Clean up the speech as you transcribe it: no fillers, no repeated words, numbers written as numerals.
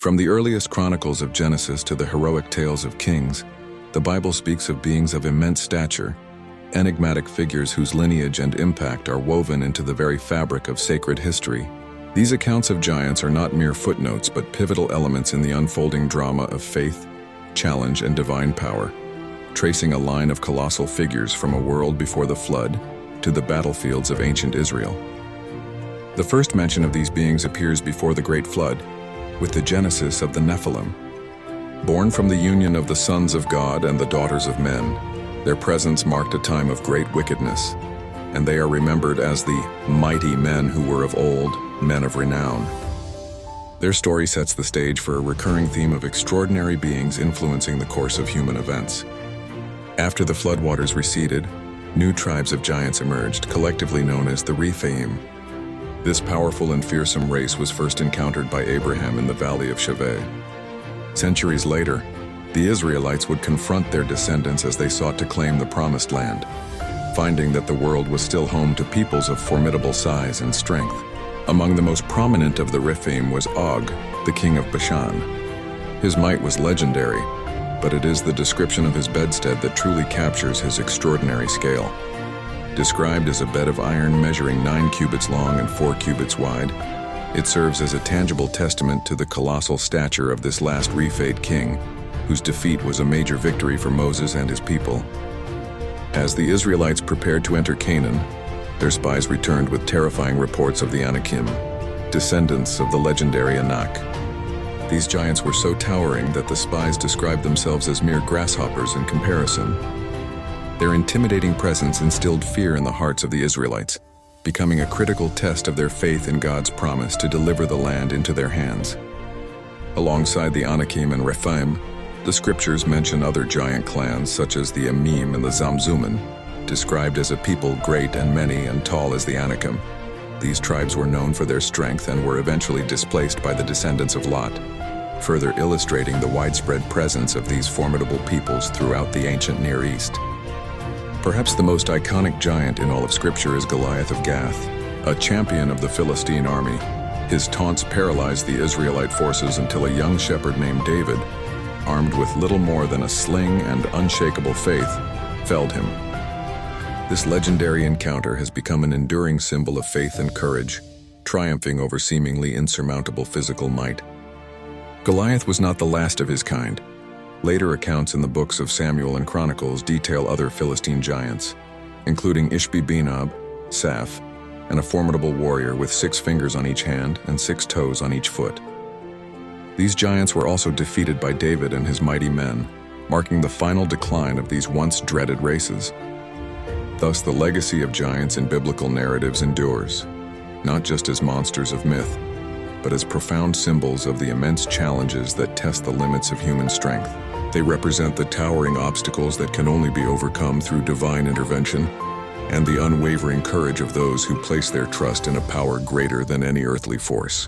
From the earliest chronicles of Genesis to the heroic tales of kings, the Bible speaks of beings of immense stature, enigmatic figures whose lineage and impact are woven into the very fabric of sacred history. These accounts of giants are not mere footnotes but pivotal elements in the unfolding drama of faith, challenge, and divine power, tracing a line of colossal figures from a world before the flood to the battlefields of ancient Israel. The first mention of these beings appears before the Great Flood, with the genesis of the Nephilim. Born from the union of the sons of God and the daughters of men, their presence marked a time of great wickedness, and they are remembered as the mighty men who were of old, men of renown. Their story sets the stage for a recurring theme of extraordinary beings influencing the course of human events. After the floodwaters receded, new tribes of giants emerged, collectively known as the Rephaim. This powerful and fearsome race was first encountered by Abraham in the valley of Shaveh. Centuries later, the Israelites would confront their descendants as they sought to claim the Promised Land, finding that the world was still home to peoples of formidable size and strength. Among the most prominent of the Rephaim was Og, the king of Bashan. His might was legendary, but it is the description of his bedstead that truly captures his extraordinary scale. Described as a bed of iron measuring 9 cubits long and 4 cubits wide, it serves as a tangible testament to the colossal stature of this last Rephade king, whose defeat was a major victory for Moses and his people. As the Israelites prepared to enter Canaan, their spies returned with terrifying reports of the Anakim, descendants of the legendary Anak. These giants were so towering that the spies described themselves as mere grasshoppers in comparison. Their intimidating presence instilled fear in the hearts of the Israelites, becoming a critical test of their faith in God's promise to deliver the land into their hands. Alongside the Anakim and Rephaim, the scriptures mention other giant clans such as the Amim and the Zamzummim, described as a people great and many and tall as the Anakim. These tribes were known for their strength and were eventually displaced by the descendants of Lot, further illustrating the widespread presence of these formidable peoples throughout the ancient Near East. Perhaps the most iconic giant in all of Scripture is Goliath of Gath, a champion of the Philistine army. His taunts paralyzed the Israelite forces until a young shepherd named David, armed with little more than a sling and unshakable faith, felled him. This legendary encounter has become an enduring symbol of faith and courage, triumphing over seemingly insurmountable physical might. Goliath was not the last of his kind. Later accounts in the books of Samuel and Chronicles detail other Philistine giants, including Ishbi-Benob, Saph, and a formidable warrior with 6 fingers on each hand and 6 toes on each foot. These giants were also defeated by David and his mighty men, marking the final decline of these once dreaded races. Thus, the legacy of giants in biblical narratives endures, not just as monsters of myth, but as profound symbols of the immense challenges that test the limits of human strength. They represent the towering obstacles that can only be overcome through divine intervention, and the unwavering courage of those who place their trust in a power greater than any earthly force.